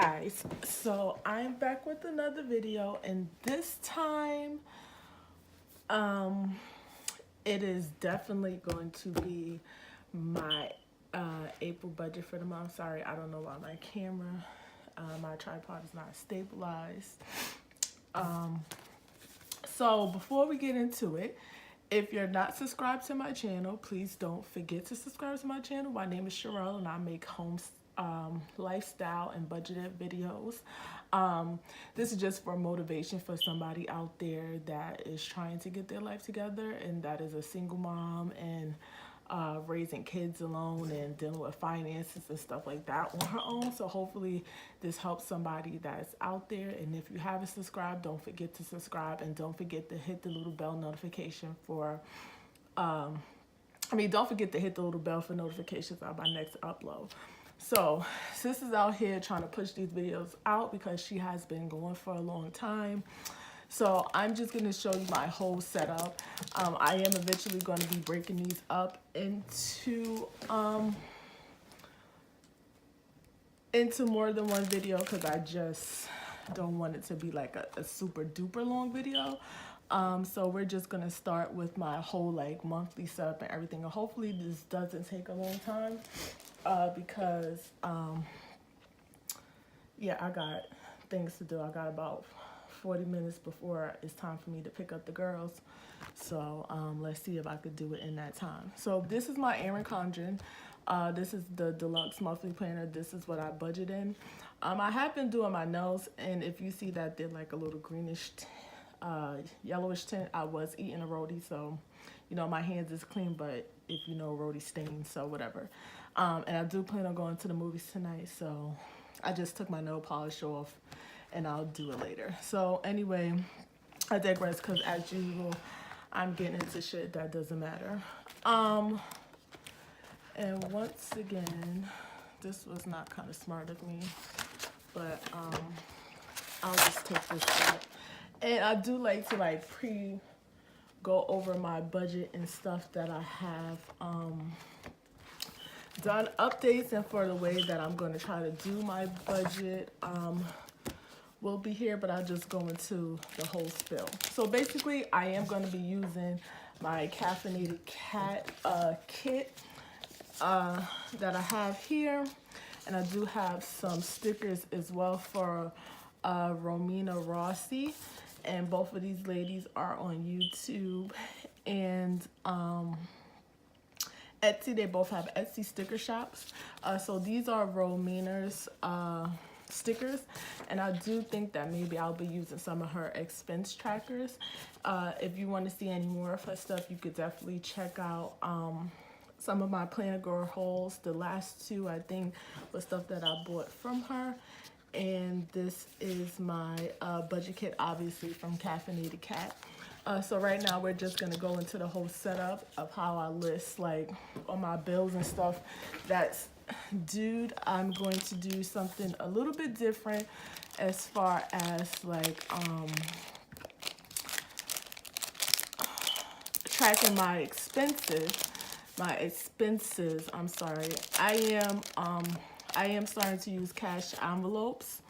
Guys, so I'm back with another video, and this time um it is definitely going to be my April budget for the month. Sorry, I don't know why my camera, my tripod is not stabilized. So before we get into it, if you're not subscribed to my channel, please don't forget to subscribe to my channel. My name is Sherelle, and I make home lifestyle and budgeted videos. This is just for motivation for somebody out there that is trying to get their life together, and that is a single mom and raising kids alone and dealing with finances and stuff like that on her own. So hopefully this helps somebody that's out there. And if you haven't subscribed, don't forget to subscribe, and don't forget to hit the little bell notification for don't forget to hit the little bell for notifications on my next upload. So sis is out here trying to push these videos out because she has been going for a long time. So I'm just going to show you my whole setup. I am eventually going to be breaking these up into more than one video, because I just don't want it to be like a super duper long video. So we're just gonna start with my whole like monthly setup and everything, and hopefully this doesn't take a long time because yeah, I got things to do. I got about 40 minutes before it's time for me to pick up the girls. So let's see if I could do it in that time. So this is my Erin Condren. This is the Deluxe monthly planner. This is what I budget in. I have been doing my nails, and if you see that they're like a little greenish yellowish tint, I was eating a roadie, so you know my hands is clean, but if you know roadie stains, so whatever. And I do plan on going to the movies tonight, so I just took my nail polish off and I'll do it later. So anyway, I digress, because as usual I'm getting into shit that doesn't matter. And once again, this was not kind of smart of me, but I'll just take this out. And I do like to like go over my budget and stuff that I have done updates, and for the way that I'm going to try to do my budget will be here, but I'll just go into the whole spill. So basically I am going to be using my caffeinated cat kit that I have here, and I do have some stickers as well for Romina Rossi, and both of these ladies are on YouTube and Etsy. They both have Etsy sticker shops. So these are Romina's stickers, and I do think that maybe I'll be using some of her expense trackers. If you want to see any more of her stuff, you could definitely check out some of my Planner Girl hauls. The last two I think was stuff that I bought from her. And this is my budget kit, obviously from Caffeinated Cat. So right now we're just gonna go into the whole setup of how I list like all my bills and stuff that's due. I'm going to do something a little bit different as far as like tracking my expenses. I'm sorry. I am starting to use cash envelopes.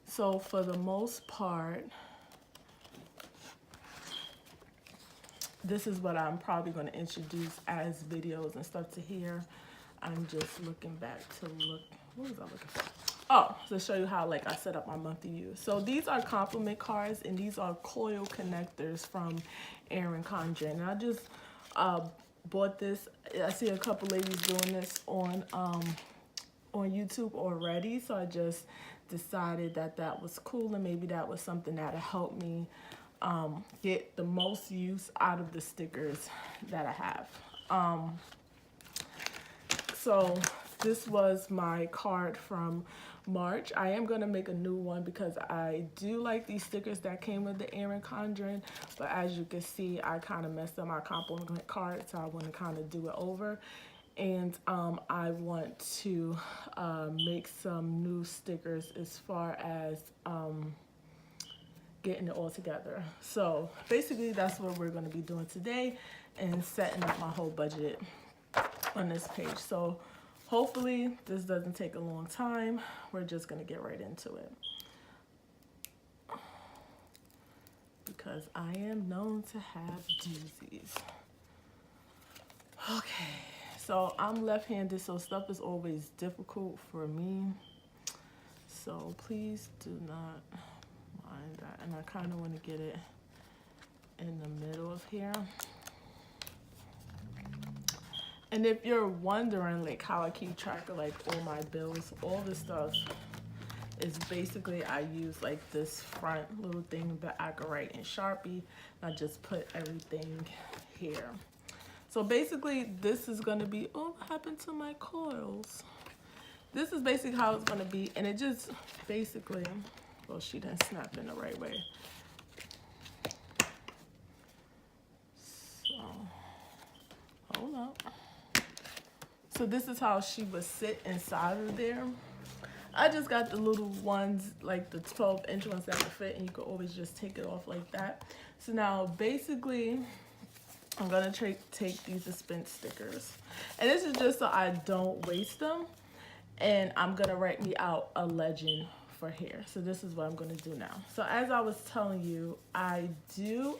So for the most part, this is what I'm probably going to introduce as videos and stuff to here. I'm just looking back to look, what was I looking for? Oh, to show you how like I set up my monthly use. So these are compliment cards, and these are coil connectors from Erin Condren. And I just bought this. I see a couple ladies doing this on YouTube already, so I just decided that that was cool, and maybe that was something that would help me get the most use out of the stickers that I have. So this was my card from March. I am going to make a new one because I do like these stickers that came with the Erin Condren, but as you can see I kind of messed up my compliment card, so I want to kind of do it over. And I want to make some new stickers as far as getting it all together. So basically that's what we're going to be doing today, and setting up my whole budget on this page. So hopefully this doesn't take a long time. We're just gonna get right into it, because I am known to have doozies. Okay, so I'm left-handed, so stuff is always difficult for me. So please do not mind that. And I kind of want to get it in the middle of here. And if you're wondering like how I keep track of like all my bills, all this stuff is basically I use like this front little thing that I can write in Sharpie. I just put everything here. So basically this is going to be, oh, what happened to my coils? This is basically how it's going to be. And it just basically, well, she didn't snap in the right way. So, hold up. So this is how she would sit inside of there. I just got the little ones, like the 12-inch ones that would fit, and you could always just take it off like that. So now basically I'm gonna take these dispense stickers, and this is just so I don't waste them, and I'm gonna write me out a legend for hair. So this is what I'm gonna do now. So as I was telling you, I do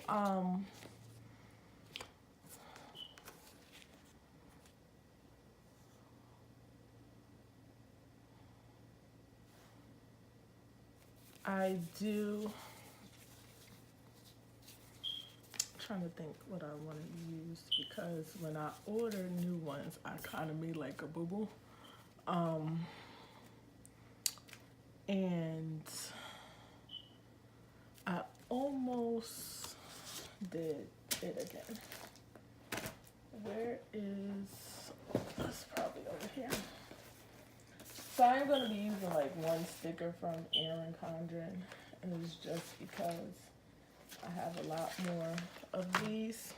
trying to think what I want to use, because when I order new ones, I kind of made like a boo-boo. And I almost did it again. Where is, it's probably over here. So I'm going to be using like one sticker from Erin Condren, and it's just because I have a lot more of these.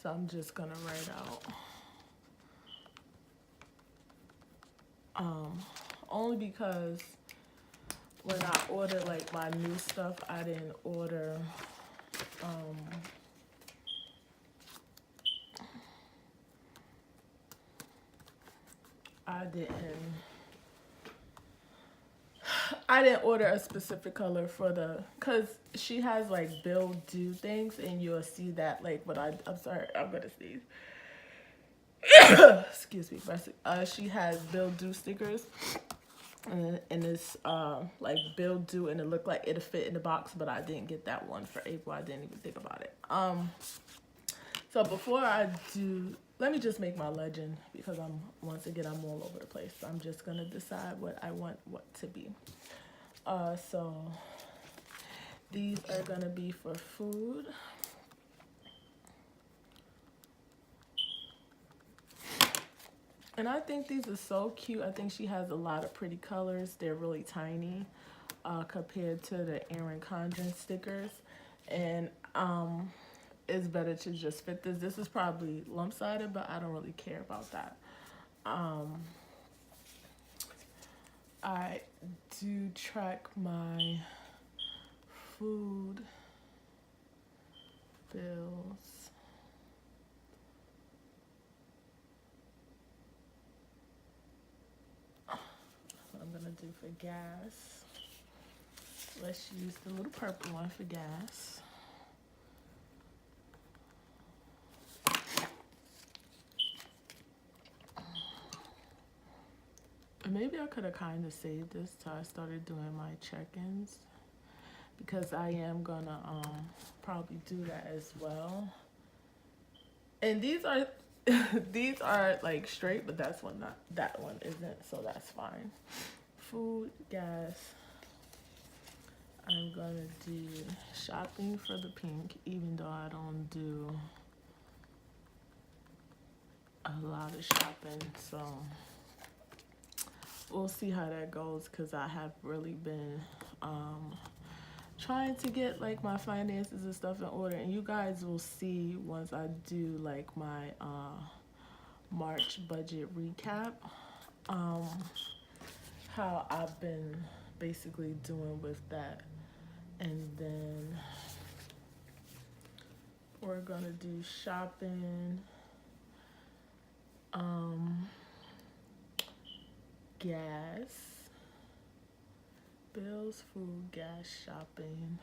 So I'm just going to write out, only because when I ordered like my new stuff, I didn't order, I didn't order a specific color for the, cause she has like Bill Do things, and you'll see that like what I'm sorry, I'm gonna sneeze. Excuse me. She has Bill Do stickers, and it's like Bill Do, and it looked like it'll fit in the box, but I didn't get that one for April. I didn't even think about it. So before I do, let me just make my legend, because once again I'm all over the place. So I'm just gonna decide what I want what to be. So these are gonna be for food. And I think these are so cute. I think she has a lot of pretty colors. They're really tiny compared to the Erin Condren stickers. And it's better to just fit this. This is probably lump-sided, but I don't really care about that. I do track my food bills. What I'm gonna do for gas. Let's use the little purple one for gas. Maybe I could have kind of saved this till I started doing my check-ins, because I am gonna probably do that as well. And these are these are like straight, but that one isn't, so that's fine. Food, gas. I'm gonna do shopping for the pink, even though I don't do a lot of shopping, so we'll see how that goes, because I have really been trying to get like my finances and stuff in order, and you guys will see once I do like my March budget recap how I've been basically doing with that. And then we're gonna do shopping. gas, bills, food, gas, shopping.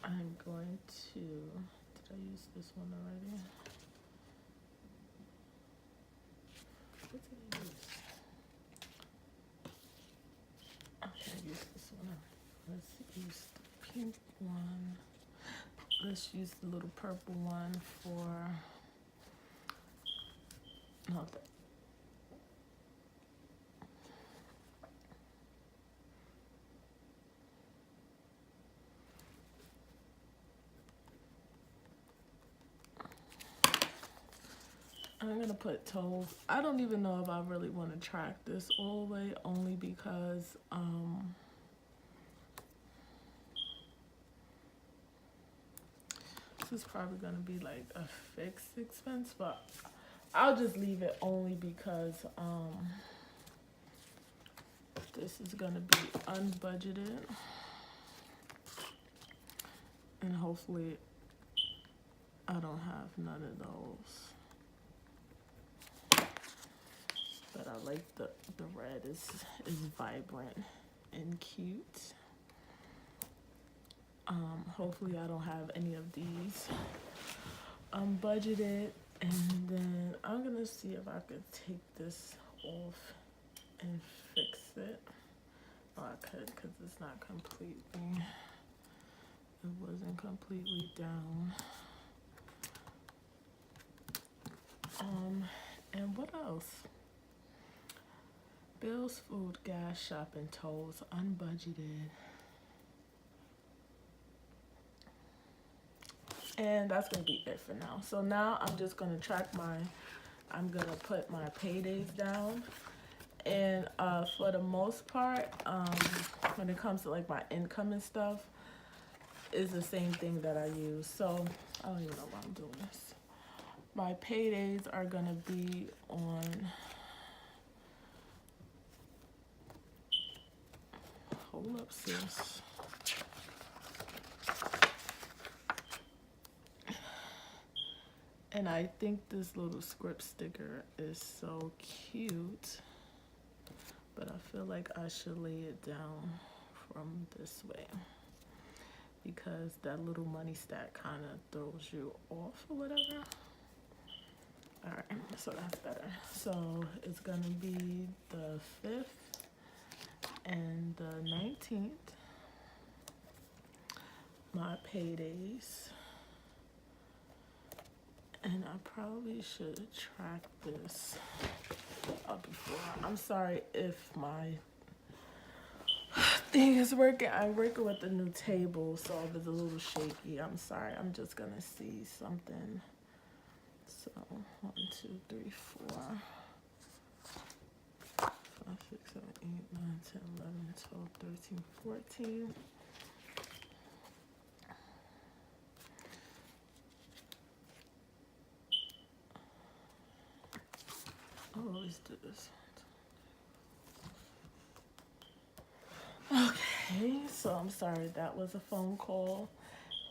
I'm going to, did I use this one already? What did I use? Okay, I used this one. Let's use the pink one. Let's use the little purple one for, no, I'm gonna put tolls. I don't even know if I really want to track this all the way, only because this is probably gonna be like a fixed expense, but I'll just leave it only because this is gonna be unbudgeted, and hopefully I don't have none of those. But I like the red is vibrant and cute. Hopefully I don't have any of these budgeted. And then I'm gonna see if I could take this off and fix it. Oh, I could, because it's not completely, it wasn't completely down. And what else? Bills, food, gas, shopping, tolls, unbudgeted. And that's gonna be it for now. So now I'm just gonna track I'm gonna put my paydays down. And for the most part, when it comes to like my income and stuff, is the same thing that I use. So I don't even know why I'm doing this. My paydays are gonna be on, hold up, sis. And I think this little script sticker is so cute, but I feel like I should lay it down from this way because that little money stack kind of throws you off or whatever. All right, so that's better. So it's gonna be the 5th and the 19th, my paydays. And I probably should track this up before. I'm sorry if my thing is working. I'm working with a new table, so if it's a little shaky, I'm sorry. I'm just gonna see something. So 1, 2, 3, 4, 5, 6, 7, 8, 9, 10, 11, 12, 13, 14. I'll always do this. Okay, so I'm sorry, that was a phone call.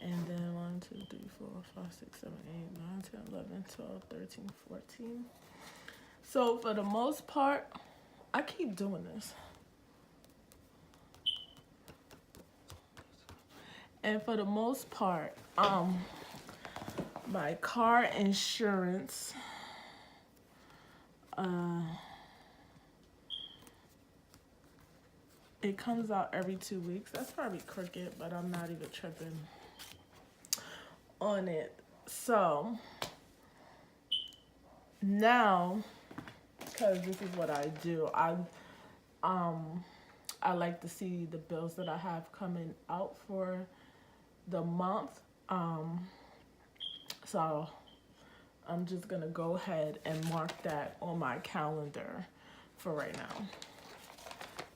And then 1, 2, 3, 4, 5, 6, 7, 8, 9, 10, 11, 12, 13, 14. So for the most part, I keep doing this. And for the most part, my car insurance, it comes out every 2 weeks. That's probably crooked, but I'm not even tripping on it. So now, because this is what I do, I like to see the bills that I have coming out for the month. So I'm just gonna go ahead and mark that on my calendar for right now.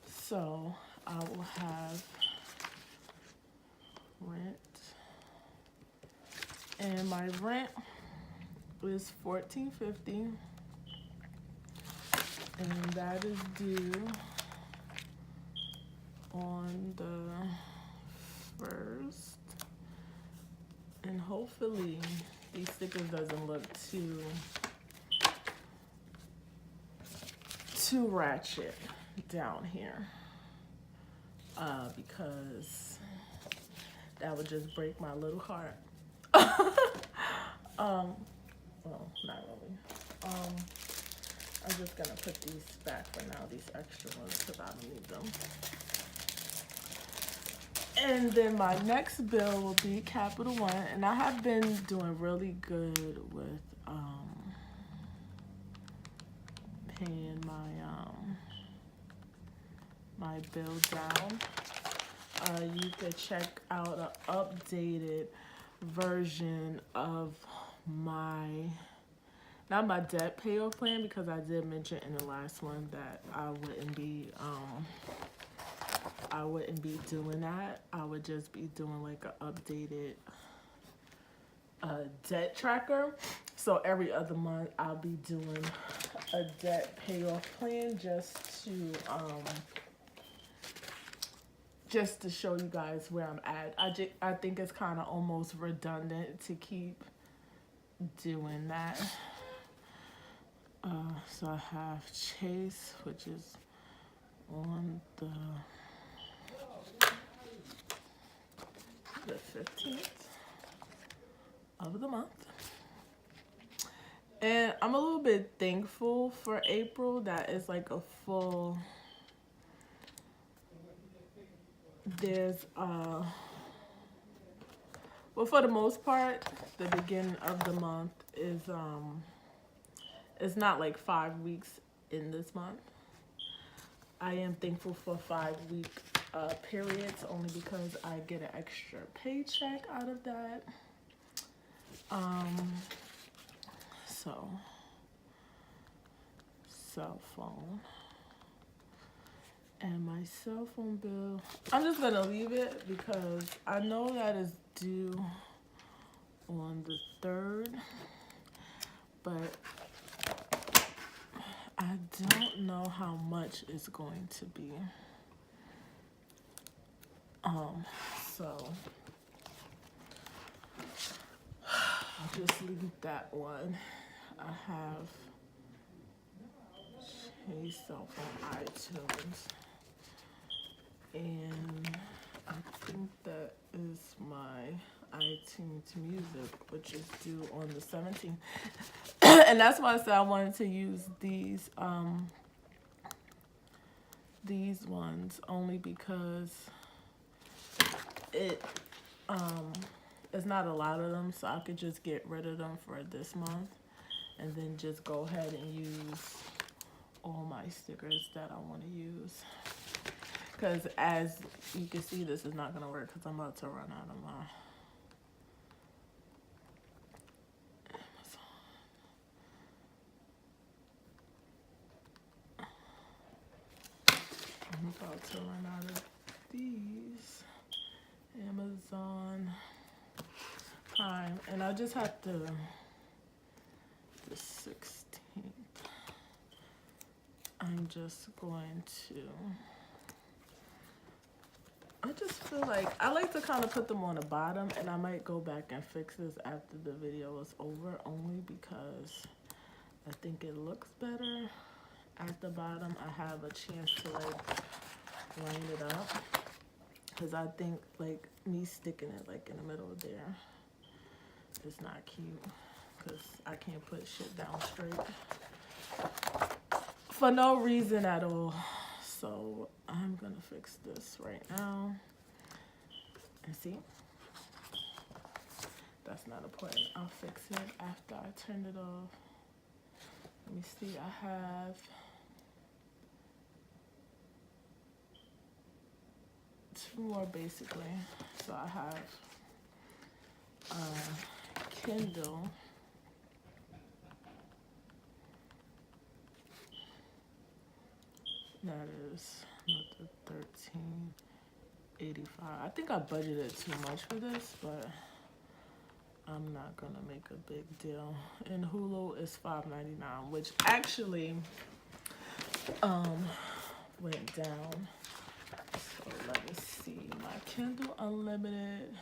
So I will have rent, and my rent is $14.50, and that is due on the 1st, and hopefully these stickers doesn't look too ratchet down here, because that would just break my little heart. Well, not really. I'm just gonna put these back for now, these extra ones, because I don't need them. And then my next bill will be Capital One, and I have been doing really good with paying my bill down. You could check out an updated version of not my debt payoff plan, because I did mention in the last one that I wouldn't be doing that. I would just be doing like an updated debt tracker. So every other month I'll be doing a debt payoff plan just to show you guys where I'm at. I think it's kind of almost redundant to keep doing that. So I have Chase, which is on the 15th of the month. And I'm a little bit thankful for April that it's like a full, well, for the most part, the beginning of the month is it's not like 5 weeks in this month. I am thankful for 5-week periods, only because I get an extra paycheck out of that. So cell phone. And my cell phone bill, I'm just gonna leave it because I know that is due on the 3rd, but I don't know how much it's going to be. So I'll just leave that one. I have Chase cell phone, iTunes, and I think that is my iTunes Music, which is due on the 17th. And that's why I said I wanted to use these ones, only because it's not a lot of them, so I could just get rid of them for this month and then just go ahead and use all my stickers that I want to use. Because as you can see, this is not going to work because I'm about to run out of my I'm about to run out of these Amazon Prime, and I just have to, the 16th, I'm just going to, I just feel like, I like to kind of put them on the bottom, and I might go back and fix this after the video is over, only because I think it looks better at the bottom. I have a chance to like line it up, because I think like me sticking it like in the middle of there is not cute, because I can't put shit down straight for no reason at all. So I'm gonna fix this right now. And see, that's not important. I'll fix it after I turn it off. Let me see, I have two more basically. So I have Kindle. That is the 1385. I think I budgeted too much for this, but I'm not gonna make a big deal. And Hulu is $5.99, which actually went down. So let me see, my Kindle Unlimited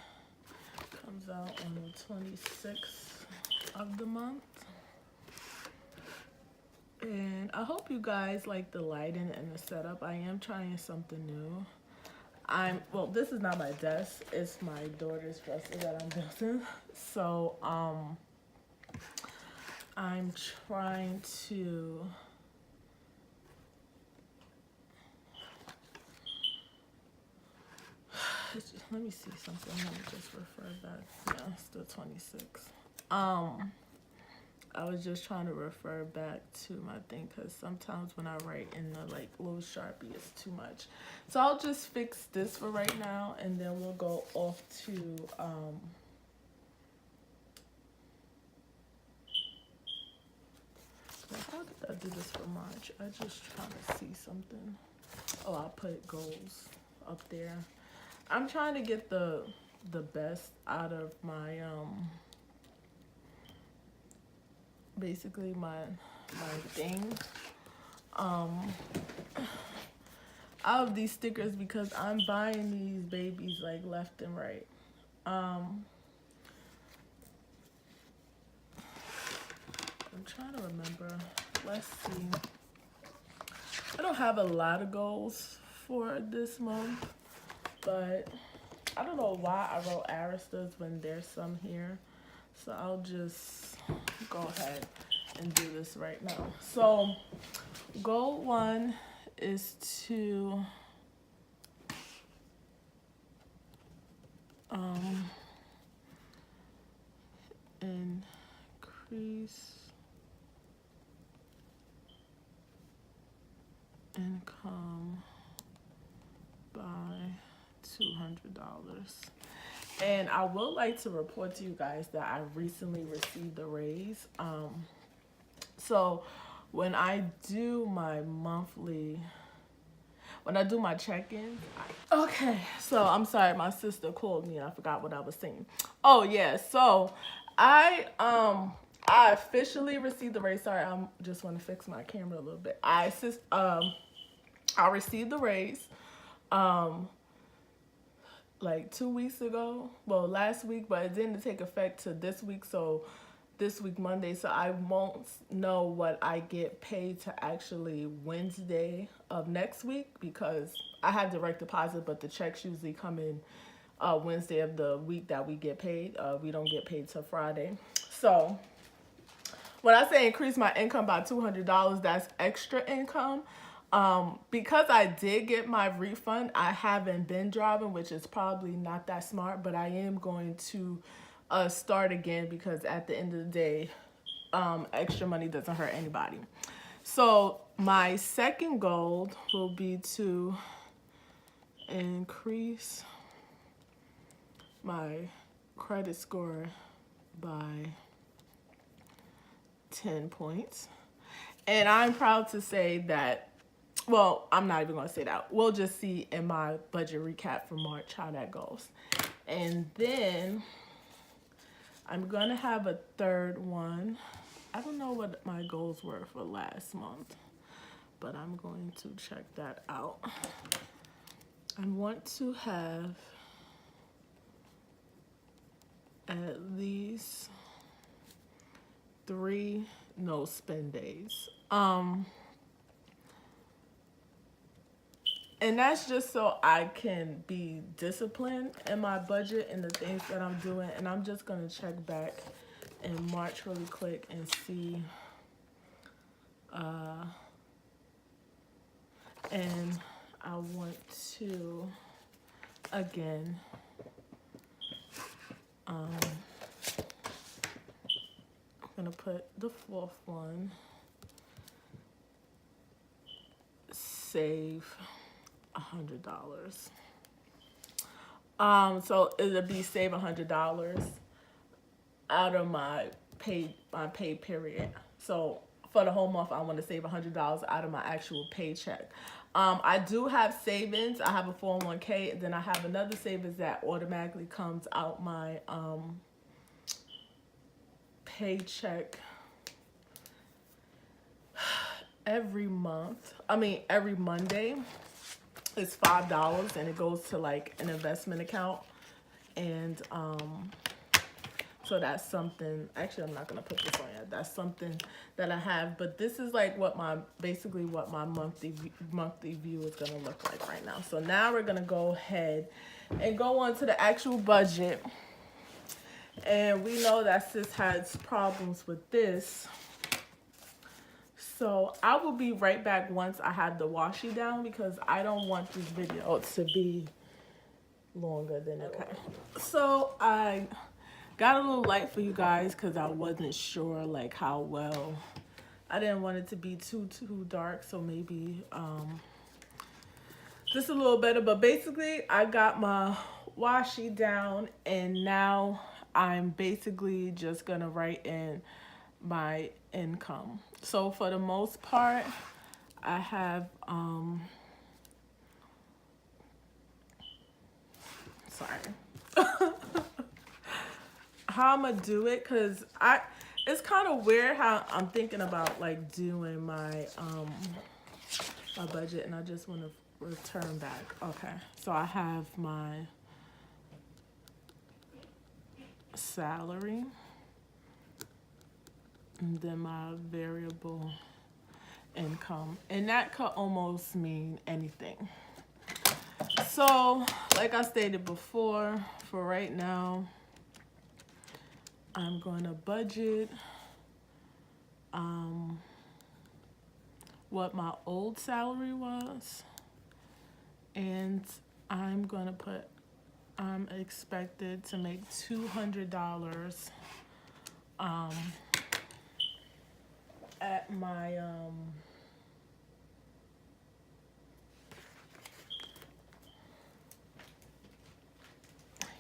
Comes out on the 26th of the month. And I hope you guys like the lighting and the setup. I am trying something new. Well, this is not my desk, it's my daughter's dresser that I'm building. So I'm trying to let me see something. Let me just refer back. Yeah, it's the 26th. I was just trying to refer back to my thing because sometimes when I write in the like little Sharpie, it's too much. So I'll just fix this for right now, and then we'll go off to how did I do this for March? I just trying to see something. Oh, I put goals up there. I'm trying to get the best out of my basically my thing out of these stickers because I'm buying these babies like left and right. I'm trying to remember. Let's see. I don't have a lot of goals for this month, but I don't know why I wrote Aristas when there's some here. So I'll just go ahead and do this right now. So goal 1 is to increase income by $200. And I would like to report to you guys that I recently received a raise. So when I do my monthly, when I do my check-in, okay, so I'm sorry, my sister called me and I forgot what I was saying. Oh yeah, so I officially received the raise. Sorry, I just want to fix my camera a little bit. I received the raise like 2 weeks ago, well last week, but it didn't take effect to this week, so this week Monday, so I won't know what I get paid to actually Wednesday of next week because I have direct deposit, but the checks usually come in Wednesday of the week that we get paid. We don't get paid till Friday. So when I say increase my income by $200, that's extra income. Because I did get my refund, I haven't been driving, which is probably not that smart, but I am going to start again because at the end of the day, extra money doesn't hurt anybody. So my second goal will be to increase my credit score by 10 points. And I'm proud to say that, well, I'm not even going to say that. We'll just see in my budget recap for March how that goes. And then I'm going to have a third one. I don't know what my goals were for last month, but I'm going to check that out. I want to have at least 3 no spend days. And that's just so I can be disciplined in my budget and the things that I'm doing. And I'm just going to check back in March really quick and see. And I want to, again, I'm going to put the 4th one, save $100. So it'll be save $100 out of my paid period. So for the whole month, I want to save $100 out of my actual paycheck. I do have savings. I have a 401k, and then I have another savings that automatically comes out my paycheck every month. I mean, every Monday. It's $5 and it goes to like an investment account. And So that's something, actually I'm not gonna put this on yet. That's something that I have, but this is like what my, basically what my monthly view is gonna look like right now. So now we're gonna go ahead and go on to the actual budget. And we know that sis has problems with this. So I will be right back once I have the washi down, because I don't want this video to be longer than okay. So I got a little light for you guys because I wasn't sure like how well. I didn't want it to be too dark, so maybe just a little better. But basically I got my washi down, and now I'm basically just gonna write in my income. So for the most part, I have sorry. How I'm gonna do it, because it's kind of weird how I'm thinking about like doing my my budget, and I just want to return back. Okay, so I have my salary, and then my variable income, and that could almost mean anything. So like I stated before, for right now I'm going to budget what my old salary was, and I'm going to put I'm expected to make $200 at my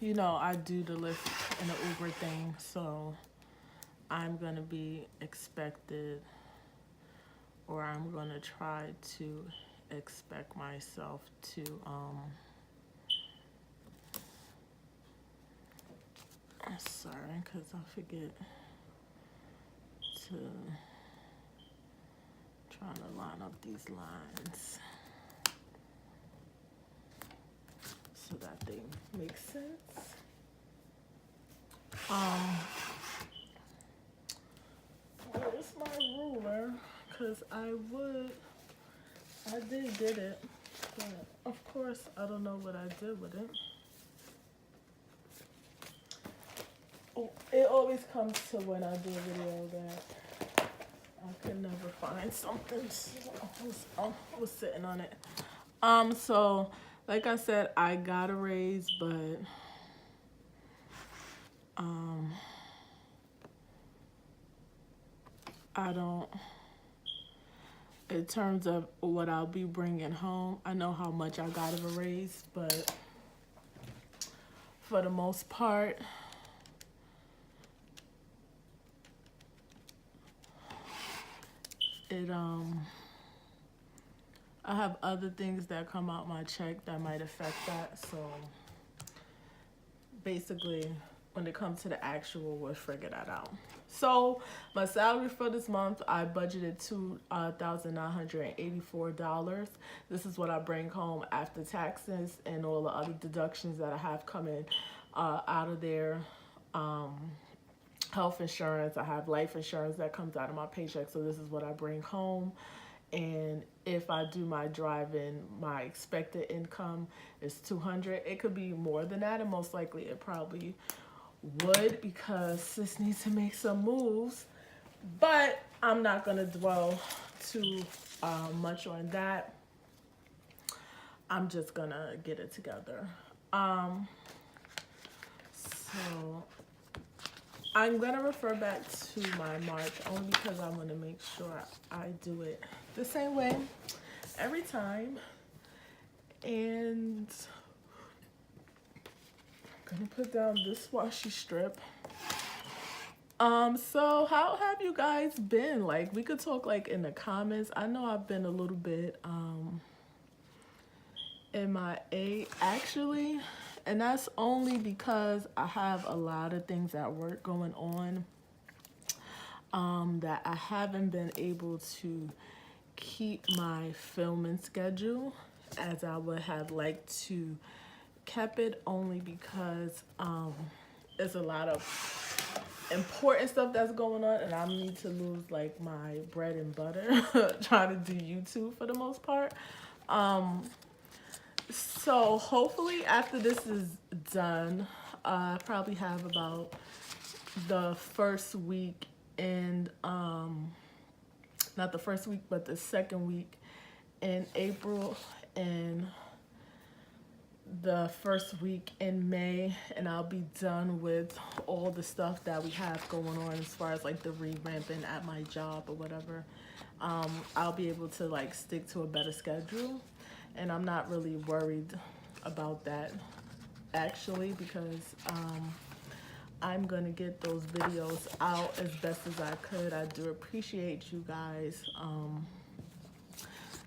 you know, I do the Lyft and the Uber thing, so I'm gonna be expected, or I'm gonna try to expect myself to sorry, because I forget to try to line up these lines so that they make sense. Where's my ruler? Because I did get it, but of course I don't know what I did with it. Oh, it always comes to when I do a video that I can never find something. So I was sitting on it. So like I said, I got a raise, but I don't, in terms of what I'll be bringing home, I know how much I got of a raise, but for the most part, I have other things that come out my check that might affect that. So basically, when it comes to the actual, we'll figure that out. So my salary for this month, I budgeted $2,984. This is what I bring home after taxes and all the other deductions that I have coming out of there. Health insurance, I have life insurance that comes out of my paycheck, so this is what I bring home. And if I do my driving, my expected income is $200. It could be more than that, and most likely it probably would, because sis needs to make some moves. But I'm not gonna dwell too much on that. I'm just gonna get it together. So I'm gonna refer back to my March, only because I want to make sure I do it the same way every time. And I'm gonna put down this washi strip. So how have you guys been? Like, we could talk like in the comments. I know I've been a little bit MIA actually, and that's only because I have a lot of things at work going on that I haven't been able to keep my filming schedule as I would have liked to kept it, only because there's a lot of important stuff that's going on, and I need to lose like my bread and butter trying to do YouTube for the most part. So hopefully after this is done, I probably have about the first week and not the first week but the second week in April and the first week in May, and I'll be done with all the stuff that we have going on as far as like the revamping at my job or whatever. I'll be able to like stick to a better schedule, and I'm not really worried about that actually, because I'm gonna get those videos out as best as I could. I do appreciate you guys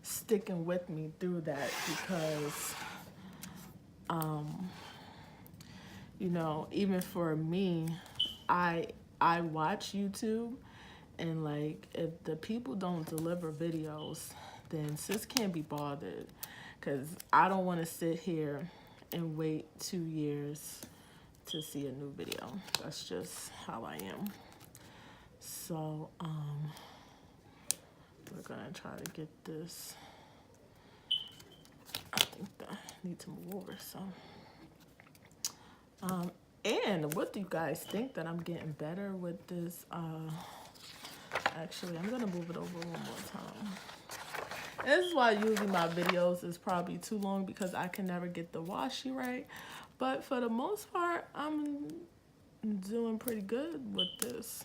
sticking with me through that, because you know, even for me, I watch YouTube, and like if the people don't deliver videos, then sis can't be bothered, because I don't want to sit here and wait 2 years to see a new video. That's just how I am. So we're gonna try to get this. I think that I need to move over some. And what do you guys think that I'm getting better with this? Actually, I'm gonna move it over one more time. And this is why usually my videos is probably too long, because I can never get the washi right. But for the most part, I'm doing pretty good with this.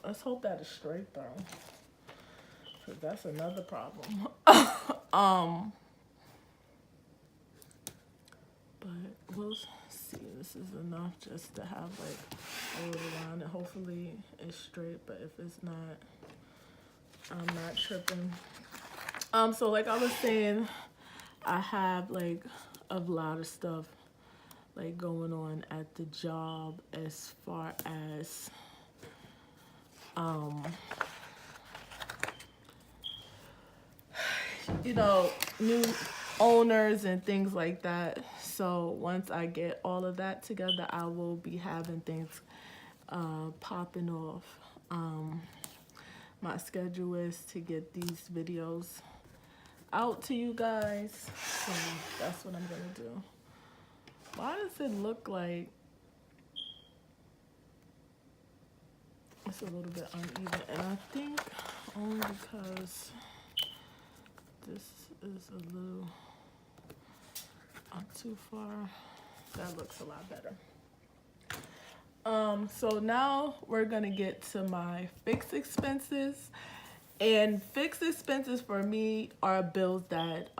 Let's hope that is straight though, because that's another problem. But we'll see. This is enough just to have like a little line, and hopefully it's straight, but if it's not, I'm not tripping. So like I was saying, I have like a lot of stuff like going on at the job as far as you know, new owners and things like that. So once I get all of that together, I will be having things popping off. My schedule is to get these videos out to you guys, so that's what I'm gonna do. Why does it look like it's a little bit uneven? And I think only because this is a little too far. That looks a lot better. So now we're gonna get to my fixed expenses. And fixed expenses for me are bills that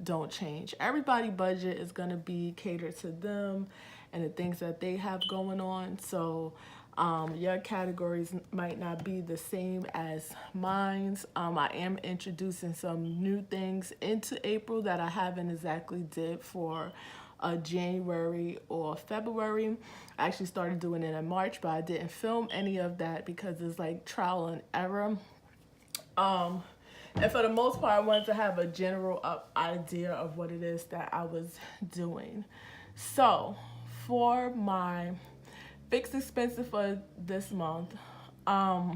don't change. Everybody's budget is gonna be catered to them and the things that they have going on. So your categories might not be the same as mine's. I am introducing some new things into April that I haven't exactly did for January or February. I actually started doing it in March, but I didn't film any of that because it's like trial and error. And for the most part, I wanted to have a general idea of what it is that I was doing. So for my fixed expenses for this month, I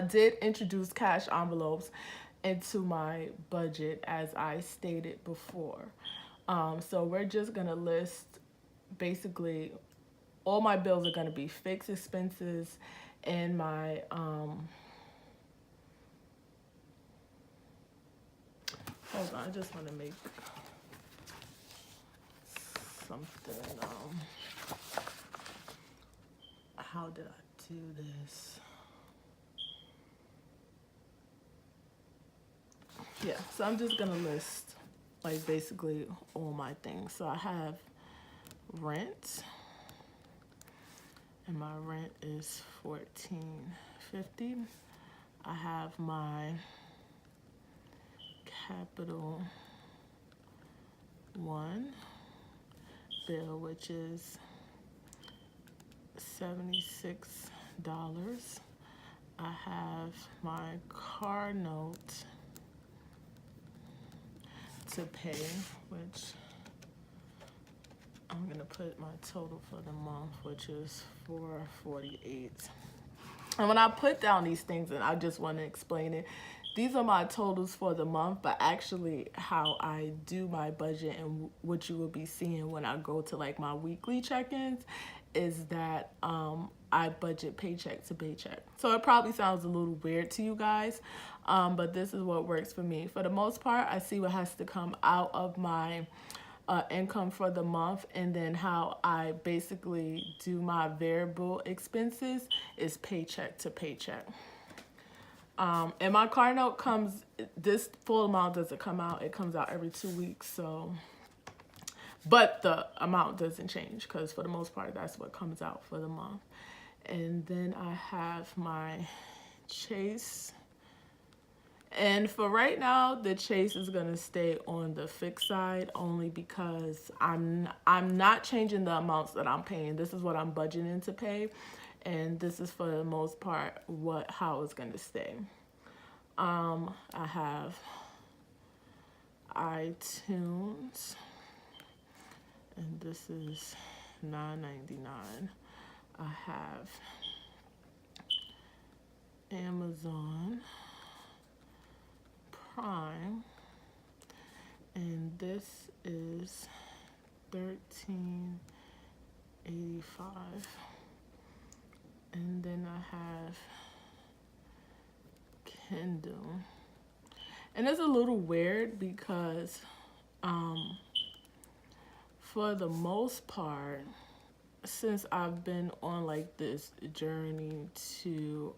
did introduce cash envelopes into my budget as I stated before. So we're just gonna list basically all my bills are gonna be fixed expenses and my hold on, I just want to make something. How did I do this? Yeah, so I'm just gonna list like basically all my things. So I have rent, and my rent is $14.50. I have my Capital One bill, which is $76. I have my car note to pay, which I'm gonna put my total for the month, which is $448. And when I put down these things, and I just want to explain it, these are my totals for the month, but actually how I do my budget and what you will be seeing when I go to like my weekly check-ins is that I budget paycheck to paycheck. So it probably sounds a little weird to you guys, but this is what works for me. For the most part, I see what has to come out of my income for the month, and then how I basically do my variable expenses is paycheck to paycheck. And my car note comes, this full amount doesn't come out, it comes out every 2 weeks, so, but the amount doesn't change because for the most part that's what comes out for the month. And then I have my Chase. And for right now, the Chase is going to stay on the fixed side only because I'm not changing the amounts that I'm paying. This is what I'm budgeting to pay, and this is for the most part how it's going to stay. I have iTunes, and this is $9.99. I have Amazon Prime, and this is $13.85. And then I have Kindle, and it's a little weird because for the most part, since I've been on like this journey to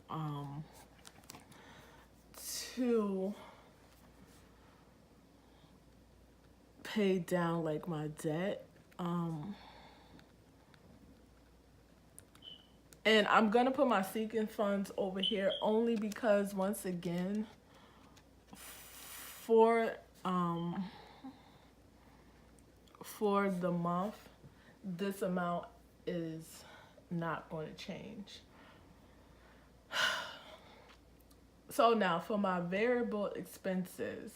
pay down like my debt, and I'm gonna put my sinking funds over here only because once again for the month this amount is not going to change. So now for my variable expenses,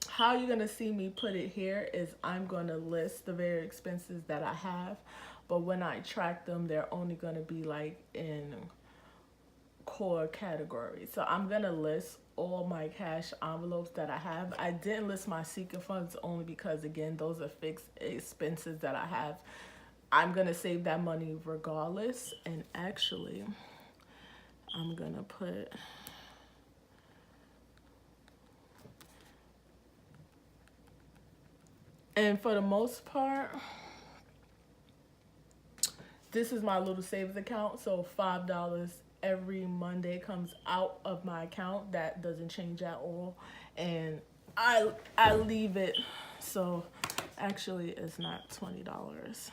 how you're going to see me put it here is I'm going to list the various expenses that I have, but when I track them, they're only going to be like in core categories. So I'm going to list all my cash envelopes that I have. I didn't list my sinking funds only because, again, those are fixed expenses that I have. I'm going to save that money regardless. And actually, I'm going to put... And for the most part, this is my little savings account. So $5 every Monday comes out of my account. That doesn't change at all. And I leave it. So actually it's not $20.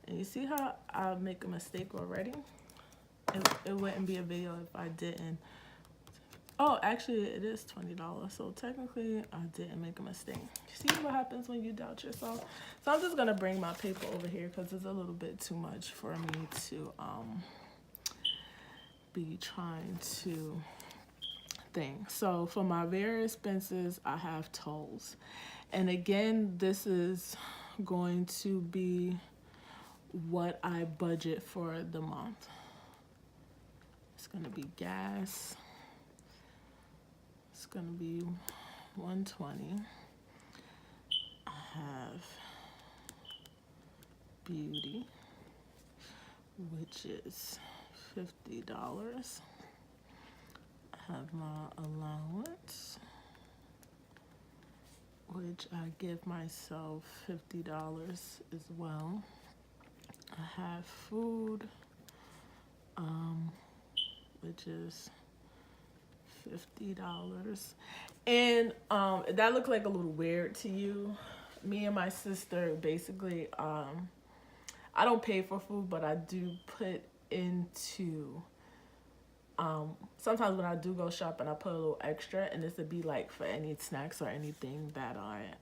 And you see how I make a mistake already? It wouldn't be a video if I didn't. Oh, actually, it is $20, so technically, I didn't make a mistake. See what happens when you doubt yourself? So I'm just going to bring my paper over here because it's a little bit too much for me to be trying to think. So for my various expenses, I have tolls. And again, this is going to be what I budget for the month. It's going to be gas. It's gonna be $120. I have beauty, which is $50. I have my allowance, which I give myself $50 as well. I have food, which is $50. And that looked like a little weird to you. Me and my sister basically I don't pay for food, but I do put into sometimes when I do go shopping, I put a little extra, and this would be like for any snacks or anything that I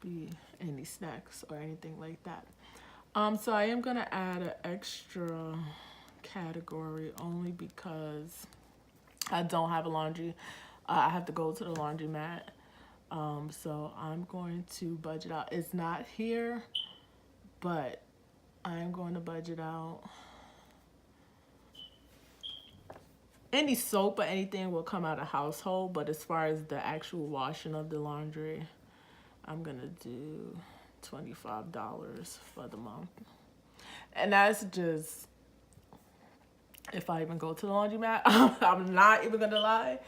be any snacks or anything like that. So I am gonna add an extra category only because I don't have a laundry. I have to go to the laundromat. So I'm going to budget out. It's not here, but I'm going to budget out. Any soap or anything will come out of household, but as far as the actual washing of the laundry, I'm going to do $25 for the month. And that's just if I even go to the laundromat. I'm not even going to lie.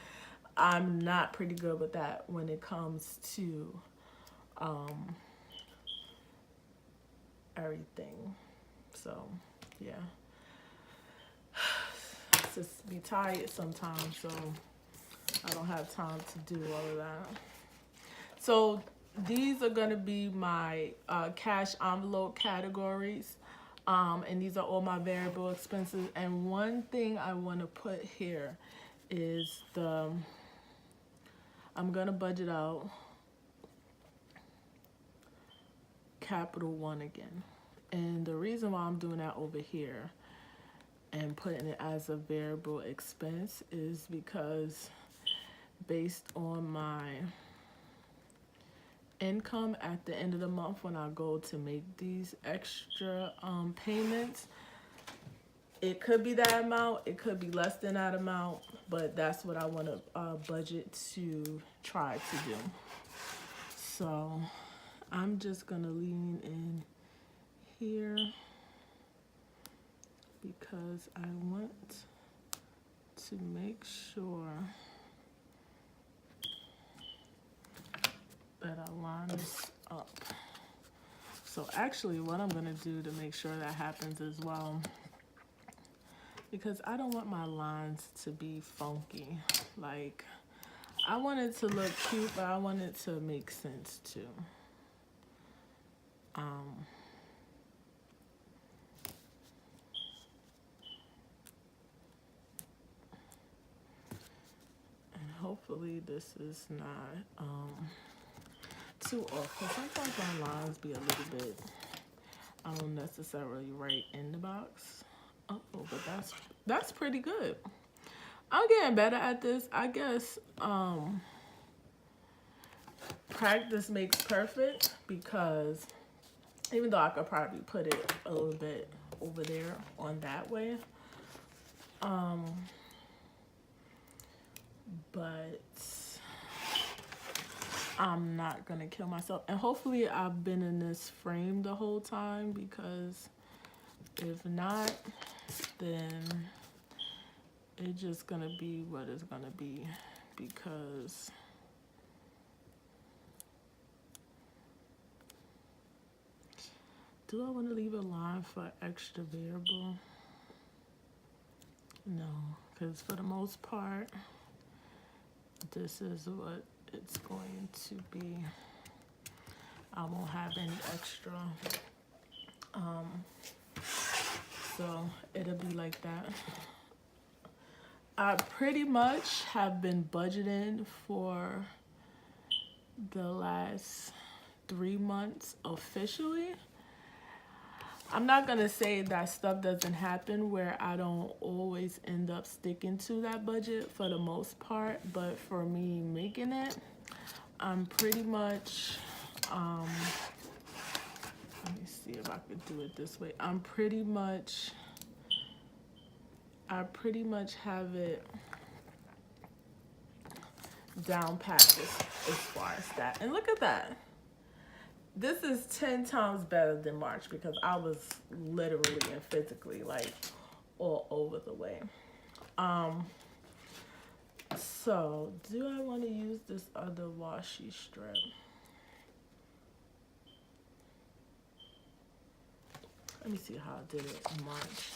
I'm not pretty good with that when it comes to everything. So, yeah. Just be tired sometimes, so I don't have time to do all of that. So these are going to be my cash envelope categories. And these are all my variable expenses. And one thing I want to put here is I'm going to budget out Capital One again. And the reason why I'm doing that over here and putting it as a variable expense is because based on my income at the end of the month when I go to make these extra payments, it could be that amount, it could be less than that amount, but that's what I want to budget to try to do. So I'm just gonna lean in here because I want to make sure that I line this up. So actually what I'm gonna do to make sure that happens as well, because I don't want my lines to be funky. Like, I want it to look cute, but I want it to make sense too. And hopefully this is not too off, because sometimes my lines be a little bit necessarily right in the box. Oh, but that's pretty good. I'm getting better at this. I guess practice makes perfect, because even though I could probably put it a little bit over there on that way, but I'm not gonna kill myself. And hopefully I've been in this frame the whole time, because if not, then it's just gonna be what it's gonna be. Because do I want to leave a line for extra variable? No, because for the most part, this is what it's going to be. I won't have any extra. So it'll be like that. I pretty much have been budgeting for the last 3 months officially. I'm not gonna say that stuff doesn't happen where I don't always end up sticking to that budget for the most part, but for me making it, I'm pretty much, let me see if I could do it this way. I pretty much have it down pat as far as that. And look at that. This is 10 times better than March, because I was literally and physically like all over the way. So do I want to use this other washi strip? Let me see how I did it in March.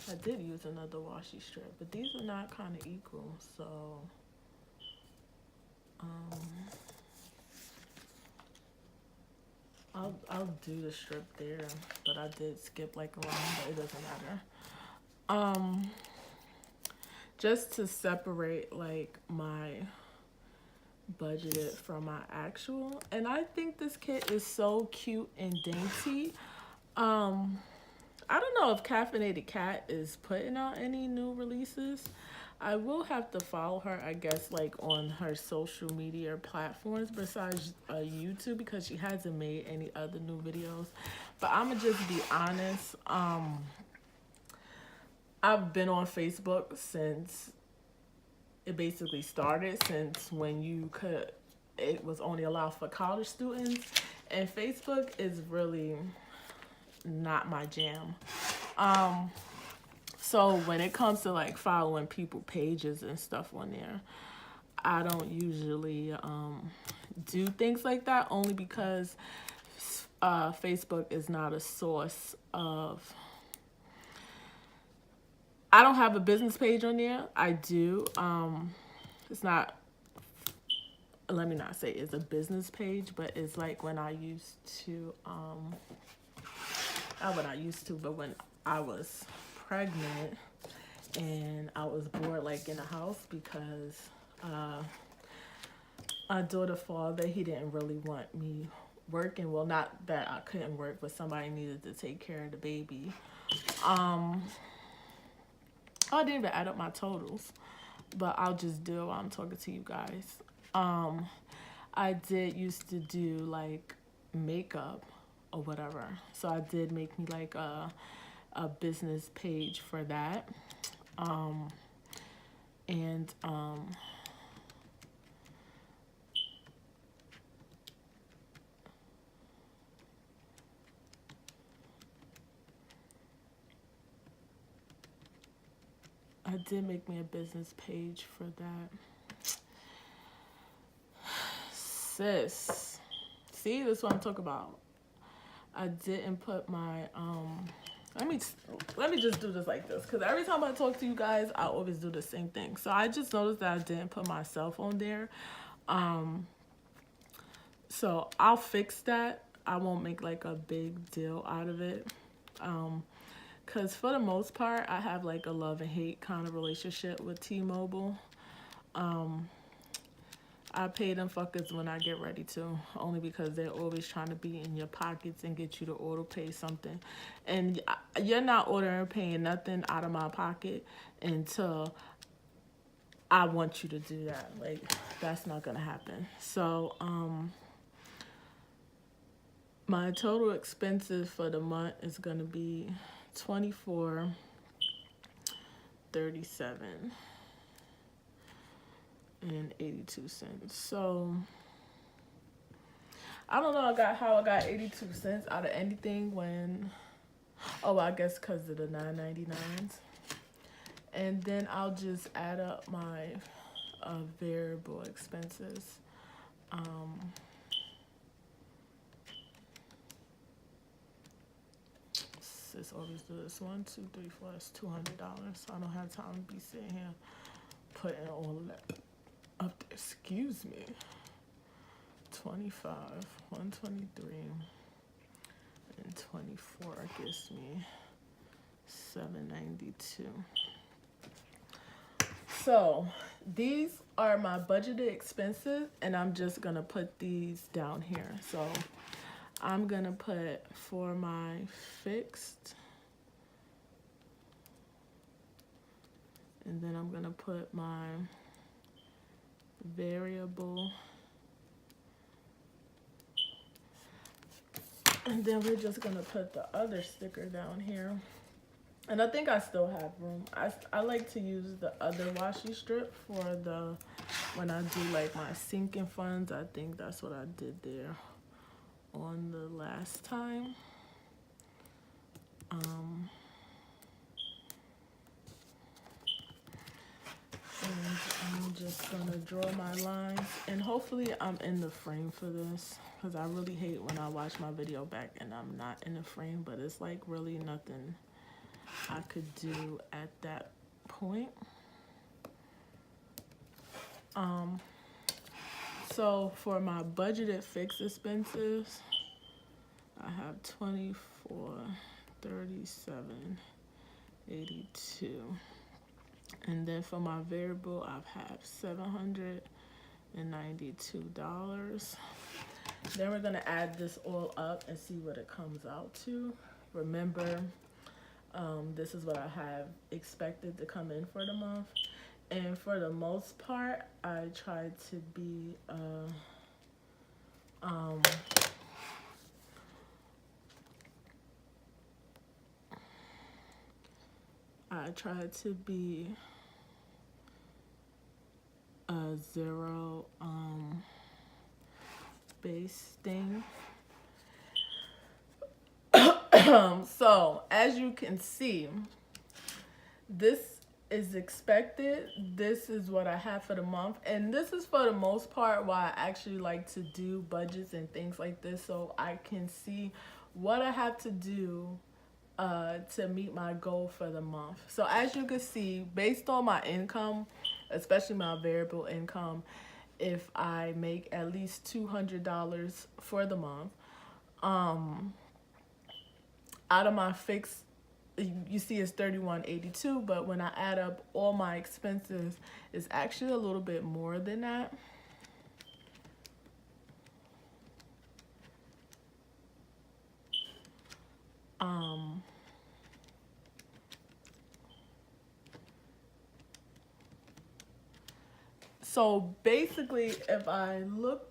I did use another washi strip, but these are not kind of equal, so I'll do the strip there, but I did skip like a line, but it doesn't matter. Just to separate like my budgeted from my actual, and I think this kit is so cute and dainty. I don't know if Caffeinated Cat is putting out any new releases. I will have to follow her, I guess, like on her social media platforms besides YouTube, because she hasn't made any other new videos. But I'm gonna just be honest. I've been on Facebook since it basically started, since when it was only allowed for college students, and Facebook is really not my jam. So when it comes to like following people pages and stuff on there, I don't usually do things like that, only because Facebook is not a source of. I don't have a business page on there. I do. It's not. Let me not say it's a business page, but it's like when I used to. Not when I used to, but when I was pregnant and I was bored like in the house because my daughter's father, he didn't really want me working. Well, not that I couldn't work, but somebody needed to take care of the baby. I didn't even add up my totals, but I'll just do it while I'm talking to you guys. I did used to do like makeup or whatever, so I did make me like a business page for that. And I did make me a business page for that. Sis, see, this is what I'm talking about. I didn't put my let me just do this like this, because every time I talk to you guys, I always do the same thing. So I just noticed that I didn't put my cell phone there. So I'll fix that. I won't make like a big deal out of it. Because for the most part, I have like a love and hate kind of relationship with T-Mobile. I pay them fuckers when I get ready to, only because they're always trying to be in your pockets and get you to auto pay something. And you're not paying nothing out of my pocket until I want you to do that. Like, that's not gonna happen. So, my total expenses for the month is gonna be $24.37 and 82 cents. So I don't know how I got 82 cents out of anything when, oh, I guess because of the $9.99s. And then I'll just add up my variable expenses. Sis always do this. 1, 2, 3, 4. That's $200. So I don't have time to be sitting here putting all of that up there. Excuse me. 25, 123, and 24 gives me $7.92. So these are my budgeted expenses, and I'm just gonna put these down here. So I'm gonna put for my fixed, and then I'm gonna put my variable, and then we're just gonna put the other sticker down here. And I think I still have room. I like to use the other washi strip for the, when I do like my sinking funds. I think that's what I did there on the last time. And I'm just gonna draw my lines, and hopefully I'm in the frame for this, because I really hate when I watch my video back and I'm not in the frame, but it's like really nothing I could do at that point. So for my budgeted fixed expenses, I have 24.37.82, and then for my variable, I have $792. Then we're gonna add this all up and see what it comes out to. remember, this is what I have expected to come in for the month. And for the most part, I try to be a zero base thing. So as you can see, this is expected. This is what I have for the month, and this is for the most part why I actually like to do budgets and things like this, so I can see what I have to do to meet my goal for the month. So as you can see, based on my income, especially my variable income, if I make at least $200 for the month, out of my fixed, you see it's $31.82, but when I add up all my expenses, it's actually a little bit more than that. So basically, if I look,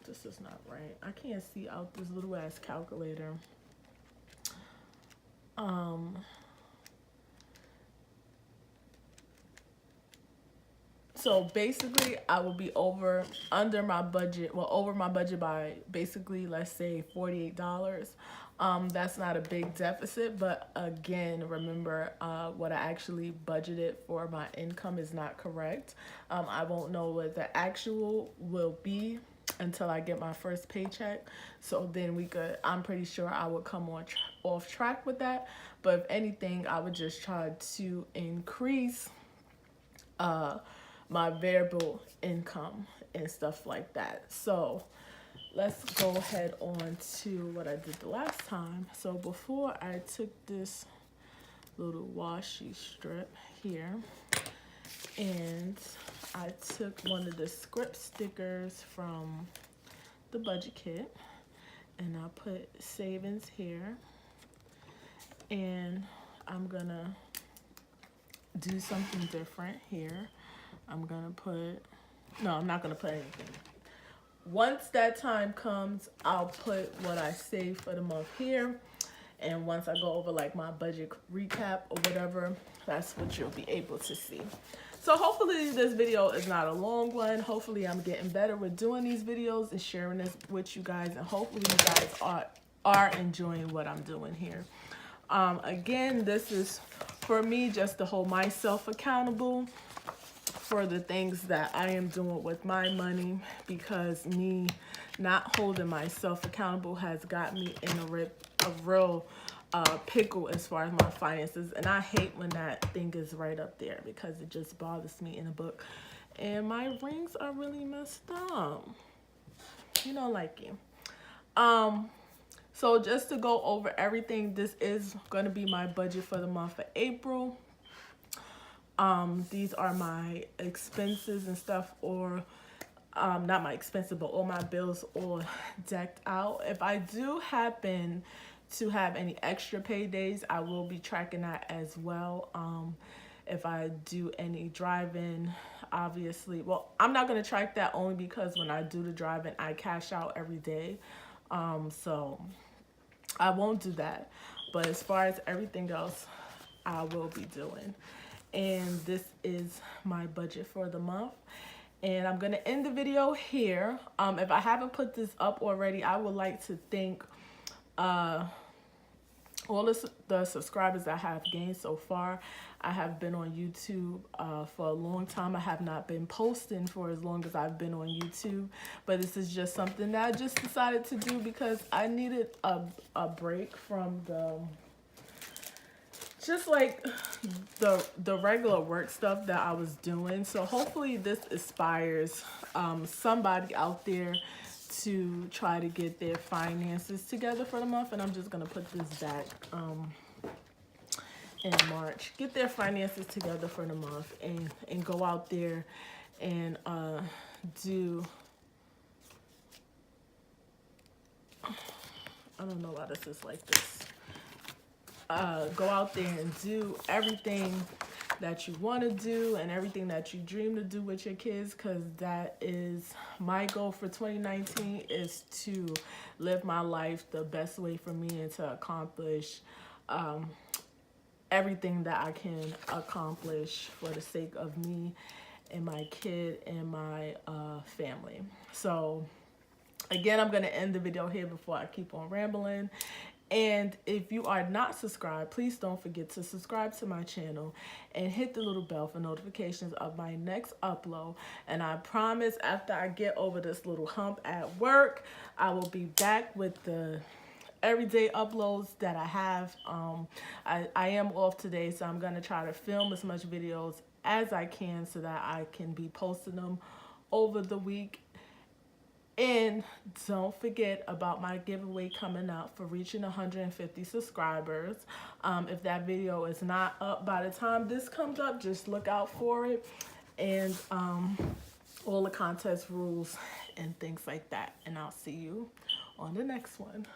this is not right. I can't see out this little ass calculator. So basically, I will be under my budget, well, over my budget by basically, let's say $48. That's not a big deficit, but again, remember, what I actually budgeted for my income is not correct. I won't know what the actual will be until I get my first paycheck. So then I'm pretty sure I would come off track with that. But if anything, I would just try to increase my variable income and stuff like that. So let's go ahead on to what I did the last time. So before, I took this little washi strip here, and I took one of the script stickers from the budget kit, and I put savings here, and I'm gonna do something different here. I'm not gonna put anything. Once that time comes, I'll put what I save for the month here. And once I go over like my budget recap or whatever, that's what you'll be able to see. So hopefully this video is not a long one. Hopefully I'm getting better with doing these videos and sharing this with you guys. And hopefully you guys are enjoying what I'm doing here. Again, this is for me just to hold myself accountable for the things that I am doing with my money, because me not holding myself accountable has got me in a real pickle as far as my finances. And I hate when that thing is right up there, because it just bothers me in a book. And my rings are really messed up. You don't like it. So just to go over everything, this is going to be my budget for the month of April. These are my expenses and stuff, or not my expenses, but all my bills all decked out. If I do happen to have any extra paydays, I will be tracking that as well. If I do any driving, obviously, well, I'm not going to track that only because when I do the driving, I cash out every day. So I won't do that. But as far as everything else, I will be doing. And this is my budget for the month. And I'm going to end the video here. If I haven't put this up already, I would like to thank all the subscribers I have gained so far. I have been on YouTube for a long time. I have not been posting for as long as I've been on YouTube. But this is just something that I just decided to do because I needed a break from just like the regular work stuff that I was doing. So hopefully this inspires somebody out there to try to get their finances together for the month. And I'm just gonna put this back in March. Get their finances together for the month and go out there and do, I don't know why this is like this. go out there and do everything that you want to do and everything that you dream to do with your kids, because that is my goal for 2019, is to live my life the best way for me and to accomplish everything that I can accomplish for the sake of me and my kid and my family. So again, I'm going to end the video here before I keep on rambling. And if you are not subscribed, please don't forget to subscribe to my channel and hit the little bell for notifications of my next upload. And I promise, after I get over this little hump at work, I will be back with the everyday uploads that I have. I am off today, so I'm going to try to film as much videos as I can so that I can be posting them over the week. And don't forget about my giveaway coming up for reaching 150 subscribers. If that video is not up by the time this comes up, just look out for it. And all the contest rules and things like that. And I'll see you on the next one.